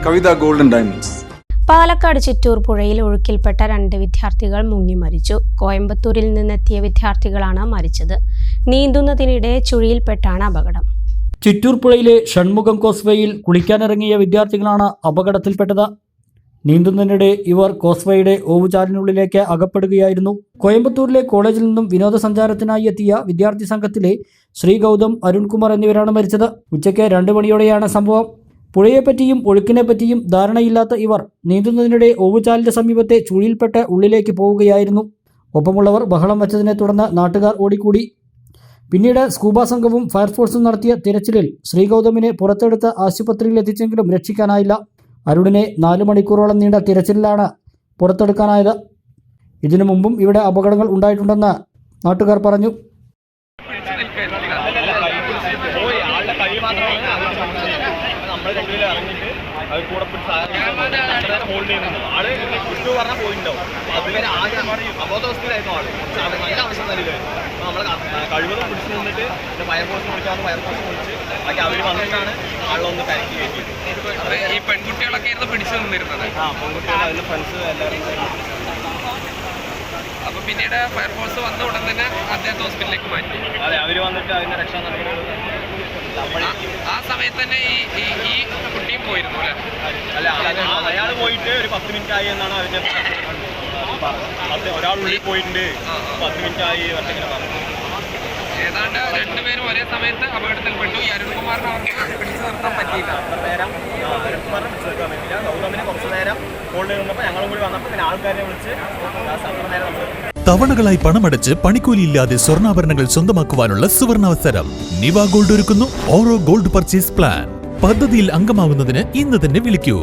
കവിത golden diamonds. Palakkad Chittur പുഴയിൽ ഒഴുക്കിൽപ്പെട്ട 2 വിദ്യാർത്ഥികൾ മുങ്ങി മരിച്ചു. കോയമ്പത്തൂരിൽ നിന്നെത്തിയ വിദ്യാർത്ഥികളാണ് മരിച്ചത്. നീന്തുന്നതിനിടെ ചുഴിയിൽപ്പെട്ടാണ് അപകടം. ചിറ്റൂർ പുഴയിലെ ഷൺമുഖം കോസ്വേയിൽ കുളിക്കാനിറങ്ങിയ വിദ്യാർത്ഥികളാണ് അപകടത്തിൽപ്പെട്ടത്. നീന്തുന്നതിനിടെ ഇവർ കോസ്വേയുടെ ഓവുചാലിനുള്ളിലേക്ക് അകപ്പെടുകയായിരുന്നു. കോയമ്പത്തൂരിലെ കോളേജിൽ നിന്നും വിനോദസഞ്ചാരത്തിനായി എത്തിയ വിദ്യാർത്ഥി സംഘത്തിലെ ശ്രീ ഗൗതം, അരുൺകുമാർ എന്നിവരാണ് മരിച്ചത്. ഉച്ചയ്ക്ക് 2 മണിയോടെയാണ് സംഭവം. പുഴയെപ്പറ്റിയും ഒഴുക്കിനെപ്പറ്റിയും ധാരണയില്ലാത്ത ഇവർ നീന്തുന്നതിനിടെ ഓവുചാലിന്റെ സമീപത്തെ ചുഴിയിൽപ്പെട്ട് ഉള്ളിലേക്ക് പോവുകയായിരുന്നു. ഒപ്പമുള്ളവർ ബഹളം വച്ചതിനെ തുടർന്ന് നാട്ടുകാർ ഓടിക്കൂടി. പിന്നീട് സ്കൂബ സംഘവും ഫയർഫോഴ്സും നടത്തിയ തിരച്ചിലിൽ ശ്രീഗൗതമിനെ പുറത്തെടുത്ത് ആശുപത്രിയിൽ എത്തിച്ചെങ്കിലും രക്ഷിക്കാനായില്ല. അരുണിനെ 4 മണിക്കൂറോളം നീണ്ട തിരച്ചിലിലാണ് പുറത്തെടുക്കാനായത്. ഇതിനു മുമ്പും ഇവിടെ അപകടങ്ങൾ ഉണ്ടായിട്ടുണ്ടെന്ന് നാട്ടുകാർ പറഞ്ഞു. കഴിവതും പിടിച്ചു നിന്നിട്ട് ഫയർഫോഴ്സ് വിളിച്ചാൽ ഫയർഫോഴ്സ് വിളിച്ച് അവർ വന്നിട്ടാണ് ആളൊന്ന് കരക്കി കയറ്റിയത്. ഈ പെൺകുട്ടികളൊക്കെ ആയിരുന്നു പിടിച്ചു നിന്നിരുന്നത്. പെൺകുട്ടികൾ അതിൻ്റെ ഫ്രണ്ട്സ് എല്ലാവരും. അപ്പോൾ പിന്നീട് ഫയർഫോഴ്സ് വന്ന ഉടൻ തന്നെ അദ്ദേഹത്തെ ഹോസ്പിറ്റലിലേക്ക് മാറ്റി. അതെ, അവർ വന്നിട്ട് അതിൻ്റെ രക്ഷാ നടപടികൾ. ആ സമയത്ത് തന്നെ ഈ കുട്ടിയും പോയിരുന്നു അല്ലേ? അല്ല, അയാൾ പോയിട്ട് ഒരു 10 മിനിറ്റ് ആയി എന്നാണ് അതിൻ്റെ ഒരാൾ ഉള്ളിൽ പോയിട്ടുണ്ട്. 10 മിനിറ്റ് ആയി എന്നിങ്ങനെ പറഞ്ഞു. ഏതാണ്ട് 2 പേരും ഒരേ സമയത്ത് അപകടത്തിൽപ്പെട്ടു. ഈ അരുൺകുമാറിനെ അവർക്ക് പിടിച്ചു നിർത്താൻ പറ്റിയില്ല. അരുൺകുമാറിനെ പിടിച്ചു നിർത്താൻ പറ്റില്ല. ഗൗതമിനെ കുറച്ച് നേരം ഹോൾഡ് നിന്നപ്പോൾ ഞങ്ങളും കൂടി വന്നപ്പോൾ പിന്നെ ആൾക്കാരെ വിളിച്ച് അത്ര നേരം നമ്മൾ തവണകളായി പണമടച്ച് പണിക്കൂലിയില്ലാതെ സ്വർണ്ണാഭരണങ്ങൾ സ്വന്തമാക്കുവാനുള്ള സുവർണാവസരം. നിവ ഗോൾഡ് ഒരുക്കുന്നു ഓരോ ഗോൾഡ് പർച്ചേസ് പ്ലാൻ. പദ്ധതിയിൽ അംഗമാകുന്നതിന് ഇന്ന് തന്നെ വിളിക്കൂ.